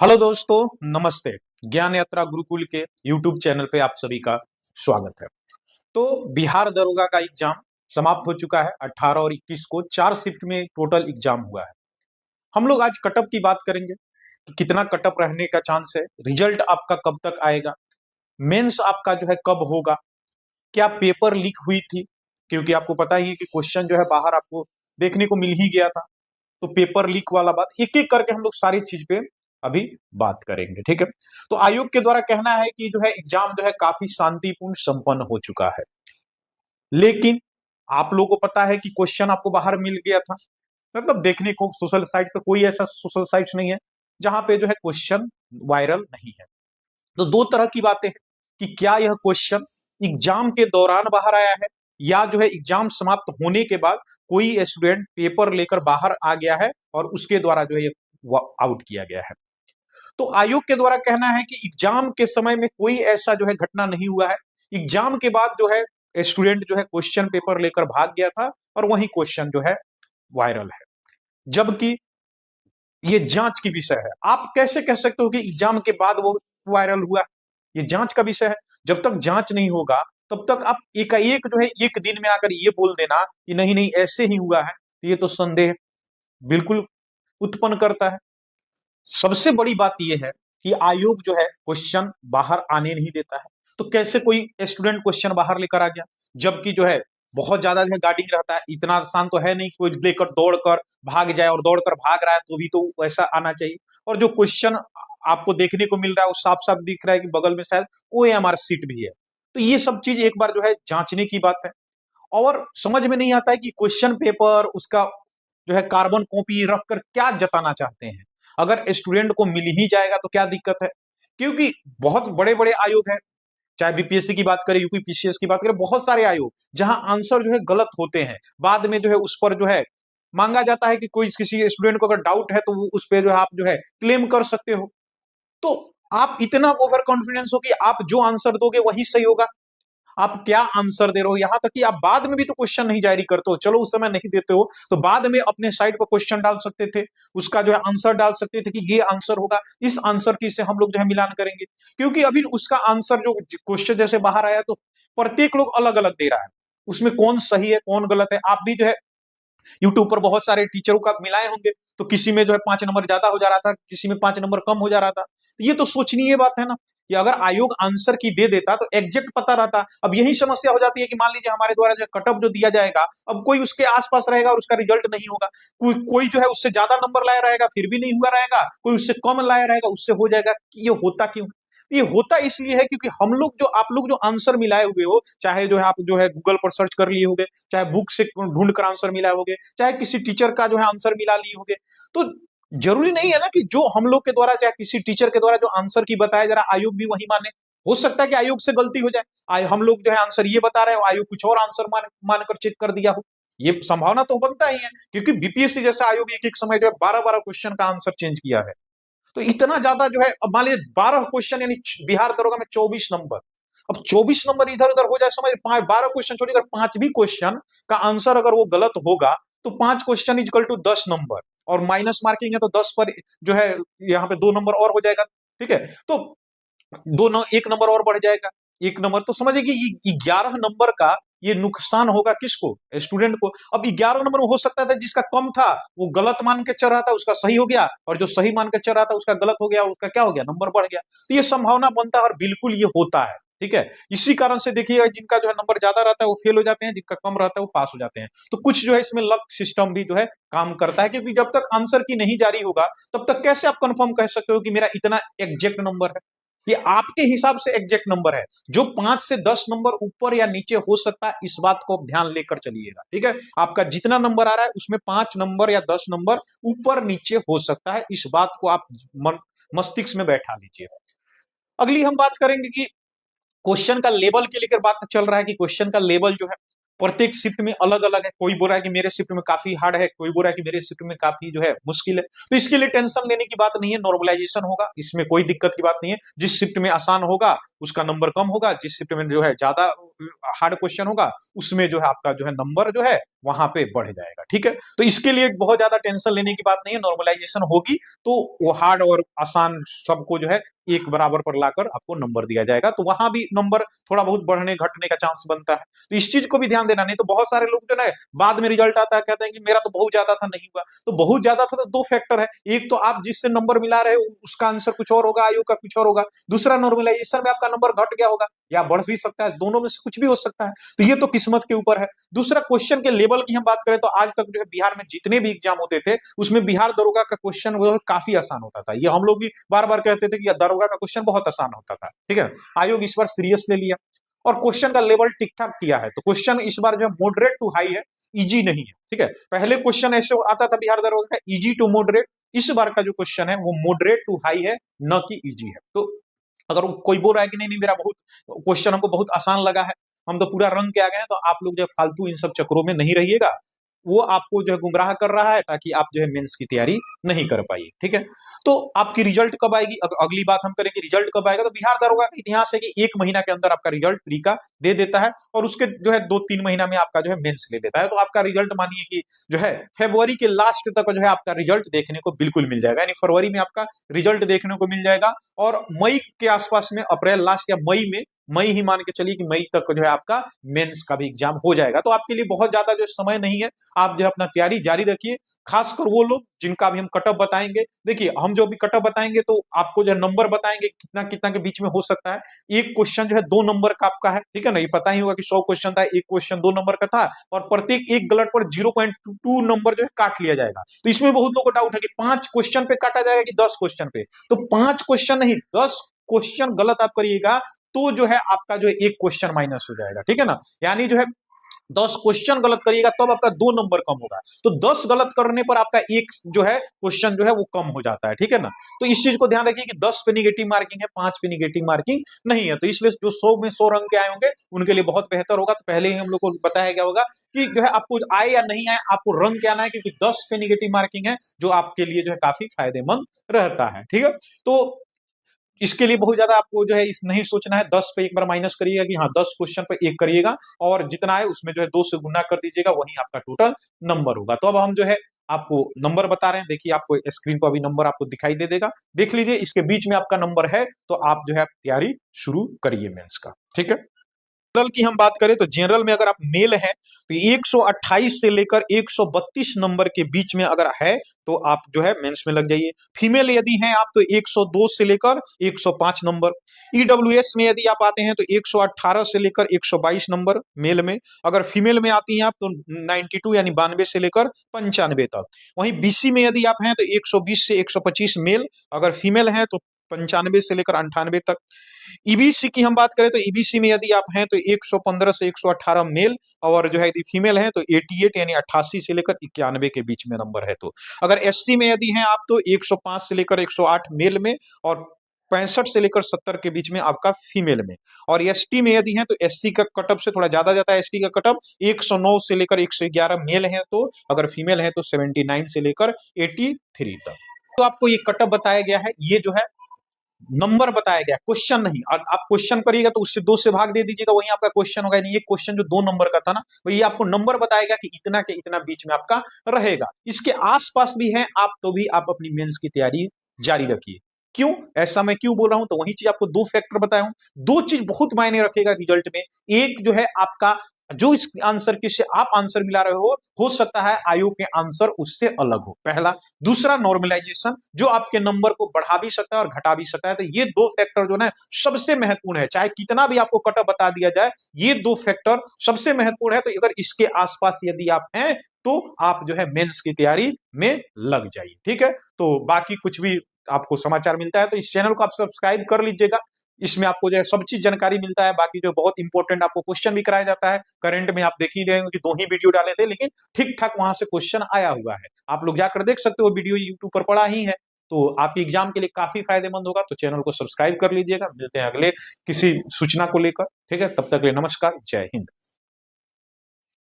Hello दोस्तों, नमस्ते। ज्ञान यात्रा गुरुकुल के यूट्यूब चैनल पे आप सभी का स्वागत है। तो बिहार दरोगा का एग्जाम समाप्त हो चुका है। 18 और 21 को 4 शिफ्ट में टोटल एग्जाम हुआ है। हम लोग आज कटअप की बात करेंगे कि कितना कटअप रहने का चांस है, रिजल्ट आपका कब तक आएगा, मेंस आपका जो है कब होगा, क्या पेपर लीक हुई थी, क्योंकि आपको पता ही है कि क्वेश्चन जो है बाहर आपको देखने को मिल ही गया था। तो पेपर लीक वाला बात एक एक करके हम लोग सारी चीज पे अभी बात करेंगे, ठीक है। तो आयोग के द्वारा कहना है कि जो है एग्जाम जो है काफी शांतिपूर्ण संपन्न हो चुका है, लेकिन आप लोगों को पता है कि क्वेश्चन आपको बाहर मिल गया था। मतलब देखने को सोशल साइट पे कोई ऐसा सोशल साइट नहीं है जहां पे जो है क्वेश्चन वायरल नहीं है। तो दो तरह की बातें हैं कि क्या यह क्वेश्चन एग्जाम के दौरान बाहर आया है, या जो है एग्जाम समाप्त होने के बाद कोई स्टूडेंट पेपर लेकर बाहर आ गया है और उसके द्वारा जो है ये आउट किया गया है। तो आयोग के द्वारा कहना है कि एग्जाम के समय में कोई ऐसा जो है घटना नहीं हुआ है। एग्जाम के बाद जो है स्टूडेंट जो है क्वेश्चन पेपर लेकर भाग गया था और वही क्वेश्चन जो है वायरल है, जबकि ये जांच की विषय है। आप कैसे कह सकते हो कि एग्जाम के बाद वो वायरल हुआ? ये जांच का विषय है। जब तक जांच नहीं होगा तब तक आप एकाएक जो है एक दिन में आकर ये बोल देना कि नहीं नहीं ऐसे ही हुआ है, तो ये तो संदेह बिल्कुल उत्पन्न करता है। सबसे बड़ी बात यह है कि आयोग जो है क्वेश्चन बाहर आने नहीं देता है। तो कैसे कोई स्टूडेंट क्वेश्चन बाहर लेकर आ गया, जबकि जो है बहुत ज्यादा जो है गार्डिंग रहता है। इतना आसान तो है नहीं कि कोई लेकर दौड़कर भाग जाए, और दौड़कर भाग रहा है तो भी तो वैसा आना चाहिए। और जो क्वेश्चन आपको देखने को मिल रहा है वो साफ साफ दिख रहा है कि बगल में शायद OMR सीट भी है। तो ये सब चीज एक बार जो है जांचने की बात है। और समझ में नहीं आता है कि क्वेश्चन पेपर उसका जो है कार्बन कॉपी रखकर क्या जताना चाहते हैं। अगर स्टूडेंट को मिल ही जाएगा तो क्या दिक्कत है, क्योंकि बहुत बड़े बड़े आयोग हैं। चाहे बीपीएससी की बात करें, यूपीपीसीएस की बात करें, बहुत सारे आयोग जहां आंसर जो है गलत होते हैं, बाद में जो है उस पर जो है मांगा जाता है कि कोई किसी स्टूडेंट को अगर डाउट है तो वो उस पर जो है आप जो है क्लेम कर सकते हो। तो आप इतना ओवर कॉन्फिडेंस हो कि आप जो आंसर दोगे वही सही होगा। आप क्या आंसर दे रहे हो, यहां तक कि आप बाद में भी तो क्वेश्चन नहीं जारी करते हो। चलो उस समय नहीं देते हो तो बाद में अपने साइट पर क्वेश्चन डाल सकते थे, उसका जो है आंसर डाल सकते थे कि ये आंसर होगा, इस आंसर की से हम लोग जो है मिलान करेंगे। क्योंकि अभी उसका आंसर जो क्वेश्चन जैसे बाहर आया तो प्रत्येक लोग अलग अलग दे रहा है, उसमें कौन सही है कौन गलत है। आप भी जो है यूट्यूब पर बहुत सारे टीचरों का मिलाए होंगे, तो किसी में जो है 5 नंबर ज्यादा हो जा रहा था, किसी में 5 नंबर कम हो जा रहा था। तो ये तो सोचनीय बात है ना कि अगर आयोग आंसर की दे देता तो एग्जैक्ट पता रहता। अब यही समस्या हो जाती है कि मान लीजिए हमारे द्वारा जो कटअप जो दिया जाएगा, अब कोई उसके आसपास रहेगा और उसका रिजल्ट नहीं होगा। कोई जो है उससे ज्यादा नंबर लाया रहेगा फिर भी नहीं हुआ रहेगा, कोई उससे कम लाया रहेगा उससे हो जाएगा। कि ये होता क्यों? ये होता इसलिए है क्योंकि हम लोग जो आप लोग जो आंसर मिलाए हुए हो, चाहे जो है आप जो है गूगल पर सर्च कर लिए होगे, चाहे बुक से ढूंढ कर आंसर मिलाए होगे, चाहे किसी टीचर का जो है आंसर मिला लिए होगे, तो जरूरी नहीं है ना कि जो हम लोग के द्वारा चाहे किसी टीचर के द्वारा जो आंसर की बताया जरा आयोग भी वही माने। हो सकता है कि आयोग से गलती हो जाए, हम लोग जो है आंसर ये बता रहे हो, आयोग कुछ और आंसर मानकर चेक कर दिया हो। ये संभावना तो बनता ही है, क्योंकि बीपीएससी जैसा आयोग एक एक समय जो है 12-12 क्वेश्चन का आंसर चेंज किया है। तो इतना ज्यादा जो है, अब मान लीजिए 12 क्वेश्चन यानी बिहार दरोगा में 24 नंबर। अब 24 नंबर इधर उधर हो जाए, समझ 12 क्वेश्चन छोड़िए, अगर 5 भी क्वेश्चन का आंसर अगर वो गलत होगा तो 5 क्वेश्चन इजकल टू 10 नंबर, और माइनस मार्किंग है तो 10 पर जो है यहाँ पे 2 नंबर और हो जाएगा। ठीक है, तो दोनों 1 नंबर और बढ़ जाएगा। 1 नंबर तो समझिए कि 11 नंबर का ये नुकसान होगा किसको? स्टूडेंट को। अब 11 नंबर में हो सकता था जिसका कम था वो गलत मान के चल रहा था, उसका सही हो गया, और जो सही मान के चल रहा था उसका गलत हो गया, उसका क्या हो गया, नंबर बढ़ गया। तो ये संभावना बनता है और बिल्कुल ये होता है। ठीक है, इसी कारण से देखिएगा जिनका जो है नंबर ज्यादा रहता है वो फेल हो जाते हैं, जिनका कम रहता है वो पास हो जाते हैं। तो कुछ जो है इसमें लक सिस्टम भी जो है काम करता है, क्योंकि जब तक आंसर की नहीं जारी होगा तब तक कैसे आप कंफर्म कह सकते हो कि मेरा इतना एग्जैक्ट नंबर है। ये आपके हिसाब से एग्जैक्ट नंबर है, जो 5 से 10 नंबर ऊपर या नीचे हो सकता है, इस बात को आप ध्यान लेकर चलिएगा। ठीक है, आपका जितना नंबर आ रहा है उसमें 5 नंबर या 10 नंबर ऊपर नीचे हो सकता है, इस बात को आप मस्तिष्क में बैठा लीजिए। अगली हम बात करेंगे कि क्वेश्चन का लेवल के लेकर बात चल रहा है कि क्वेश्चन का लेवल जो है प्रत्येक शिफ्ट में अलग अलग है। कोई बोल रहा है कि मेरे शिफ्ट में काफी हार्ड है, कोई बोल रहा है कि मेरे शिफ्ट में काफी जो है मुश्किल है। तो इसके लिए टेंशन लेने की बात नहीं है, नॉर्मलाइजेशन होगा, इसमें कोई दिक्कत की बात नहीं है। जिस शिफ्ट में आसान होगा उसका नंबर कम होगा, जिस शिफ्ट में जो है ज्यादा हार्ड क्वेश्चन होगा उसमें जो है आपका जो है नंबर जो है वहां पे बढ़ जाएगा। ठीक है, तो इसके लिए बहुत ज्यादा टेंशन लेने की बात नहीं है, नॉर्मलाइजेशन होगी तो वो हार्ड और आसान सबको जो है एक बराबर पर लाकर आपको नंबर दिया जाएगा, तो वहां भी नंबर थोड़ा बहुत बढ़ने घटने का चांस बनता है। तो इस चीज को भी ध्यान देना, नहीं तो बहुत सारे लोग जो है बाद में रिजल्ट आता है कहते हैं कि मेरा तो बहुत ज्यादा था नहीं हुआ। तो बहुत ज्यादा था तो दो फैक्टर है, एक तो आप जिससे नंबर मिला रहे हो उसका आंसर कुछ और होगा, आयु का कुछ और होगा, दूसरा नॉर्मलाइजेशन में आपका नंबर घट गया होगा या बढ़ भी सकता है, दोनों में से कुछ भी हो सकता है। तो ये तो किस्मत के ऊपर है। दूसरा क्वेश्चन के लेवल की हम बात करें तो आज तक जो है बिहार में जितने भी एग्जाम होते थे उसमें बिहार दरोगा का क्वेश्चन वो काफी आसान होता था। ये हम लोग भी बार बार कहते थे कि दरोगा का क्वेश्चन बहुत आसान होता था। ठीक है, आयोग इस बार सीरियस ले लिया और क्वेश्चन का लेवल ठीक ठाक किया है, तो क्वेश्चन इस बार जो है मॉडरेट टू हाई है, इजी नहीं है। ठीक है, पहले क्वेश्चन ऐसे आता था बिहार दरोगा का इजी टू मॉडरेट, इस बार का जो क्वेश्चन है वो मॉडरेट टू हाई है, न कि इजी है। तो अगर कोई बोल रहा है कि नहीं नहीं मेरा बहुत क्वेश्चन हमको बहुत आसान लगा है, हम तो पूरा रंग के आ गए हैं, तो आप लोग जो फालतू इन सब चक्रों में नहीं रहिएगा, वो आपको जो है गुमराह कर रहा है ताकि आप जो है मेंस की तैयारी नहीं कर पाइए। ठीक है, तो आपकी रिजल्ट कब आएगी, अगली बात हम करें कि रिजल्ट कब आएगा, तो बिहार दरोगा का इतिहास है कि 1 महीना के अंदर आपका रिजल्ट प्री का दे देता है और उसके जो है 2-3 महीना में आपका जो है मेंस ले लेता है। तो आपका रिजल्ट मानिए कि जो है फरवरी के लास्ट तक जो है आपका रिजल्ट देखने को बिल्कुल मिल जाएगा, यानी फरवरी में आपका रिजल्ट देखने को मिल जाएगा और मई के आसपास में, अप्रैल लास्ट या मई में, मई ही मान के चलिए कि मई तक जो है आपका मेंस का भी एग्जाम हो जाएगा। तो आपके लिए बहुत ज्यादा जो समय नहीं है, आप जो है अपना तैयारी जारी रखिए। खासकर वो लोग जिनका भी हम कटअप बताएंगे, देखिए हम जो भी कटअप बताएंगे तो आपको जो है नंबर बताएंगे कितना कितना के बीच में हो सकता है। एक क्वेश्चन जो है 2 नंबर का आपका है, ठीक है ना, ये पता ही होगा कि 100 क्वेश्चन था, एक क्वेश्चन 2 नंबर का था और प्रत्येक एक गलत पर 0.2 नंबर जो है काट लिया जाएगा। तो इसमें बहुत लोगों को डाउट है कि 5 क्वेश्चन पे काटा जाएगा कि 10 क्वेश्चन पे, तो 5 क्वेश्चन नहीं 10 क्वेश्चन गलत आप करिएगा तो जो है आपका जो है एक क्वेश्चन माइनस हो जाएगा। ठीक है ना, यानी जो है 10 क्वेश्चन गलत करिएगा तब तो आपका 2 नंबर कम होगा, तो 10 गलत करने पर आपका एक जो है क्वेश्चन जो है वो कम हो जाता है। ठीक है ना, तो इस चीज को ध्यान रखिए कि 10 पे निगेटिव मार्किंग है, 5 पे निगेटिव मार्किंग नहीं है। तो इसलिए जो 100 में 100 रंग के आए होंगे उनके लिए बहुत बेहतर होगा। तो पहले ही हम लोग को बताया गया होगा कि जो है आपको आए या नहीं आए आपको रंग के आना है, क्योंकि 10 पे निगेटिव मार्किंग है जो आपके लिए जो है काफी फायदेमंद रहता है। ठीक है, तो इसके लिए बहुत ज्यादा आपको जो है इस नहीं सोचना है, 10 पे एक बार माइनस करिएगा कि हाँ 10 क्वेश्चन पे एक करिएगा और जितना है उसमें जो है 2 से गुना कर दीजिएगा, वही आपका टोटल नंबर होगा। तो अब हम जो है आपको नंबर बता रहे हैं, देखिए आपको स्क्रीन पर अभी नंबर आपको दिखाई दे देगा, देख लीजिए इसके बीच में आपका नंबर है, तो आप जो है तैयारी शुरू करिए मेंस का। ठीक है, जनरल की हम बात करें तो जनरल में अगर आप मेल हैं तो 128 से लेकर 132 नंबर के बीच में अगर है तो आप जो है मेंस में लग जाइए। फीमेल यदि हैं आप तो 102 से लेकर 105 नंबर। ईडब्ल्यूएस में यदि आप आते हैं तो 118 से लेकर 122 नंबर मेल में। अगर फीमेल में आती हैं आप तो 92 यानी 92 से लेकर 95 तक। वहीं बीसी में यदि आप हैं तो 120 से 125 मेल, अगर फीमेल हैं तो 95 से लेकर 98 तक। ईबीसी की हम बात करें तो ईबीसी में यदि आप हैं तो 115 से 118 मेल, और जो है यदि फीमेल है तो 88 यानी 88 से लेकर 91 के बीच में नंबर है। तो अगर एससी में यदि हैं आप तो 105 से लेकर 108 मेल में और 65 से लेकर 70 के बीच में आपका फीमेल में। और एसटी में यदि हैं तो एससी का कटअप से थोड़ा ज्यादा जाता है, एसटी का कटअप 109 से लेकर 111 मेल है, तो अगर फीमेल है तो 79 से लेकर 83 तक। तो आपको ये कटअप बताया गया है, ये जो है नंबर बताया गया, क्वेश्चन नहीं। और आप क्वेश्चन करिएगा तो उससे 2 से भाग दे दीजिएगा, वही आपका क्वेश्चन होगा। ये क्वेश्चन जो 2 नंबर का था ना, वो ये आपको नंबर बताया गया कि इतना के इतना बीच में आपका रहेगा। इसके आसपास भी है आप तो भी आप अपनी मेंस की तैयारी जारी रखिए। क्यों ऐसा मैं क्यों बोल रहा हूं, तो वही चीज आपको 2 फैक्टर बताया हूं। 2 चीज बहुत मायने रखेगा रिजल्ट में। एक जो है आपका जो इस आंसर के से आप आंसर मिला रहे हो सकता है आयोग के आंसर उससे अलग हो, पहला। दूसरा नॉर्मलाइजेशन जो आपके नंबर को बढ़ा भी सकता है और घटा भी सकता है। तो ये 2 फैक्टर जो है सबसे महत्वपूर्ण है, चाहे कितना भी आपको कटअप बता दिया जाए, ये 2 फैक्टर सबसे महत्वपूर्ण है। तो अगर इसके आसपास यदि आप हैं तो आप जो है मेंस की तैयारी में लग जाइए। ठीक है, तो बाकी कुछ भी आपको समाचार मिलता है तो इस चैनल को आप सब्सक्राइब कर लीजिएगा। इसमें आपको जो है सब चीज जानकारी मिलता है। बाकी जो बहुत इंपॉर्टेंट आपको क्वेश्चन भी कराया जाता है। करंट में आप देख ही रहे होंगे कि 2 ही वीडियो डाले थे, लेकिन ठीक ठाक वहां से क्वेश्चन आया हुआ है, आप लोग जाकर देख सकते हो, वीडियो यूट्यूब पर पड़ा ही है। तो आपके एग्जाम के लिए काफी फायदेमंद होगा। तो चैनल को सब्सक्राइब कर लीजिएगा। मिलते हैं अगले किसी सूचना को लेकर। ठीक है, तब तक के लिए नमस्कार, जय हिंद।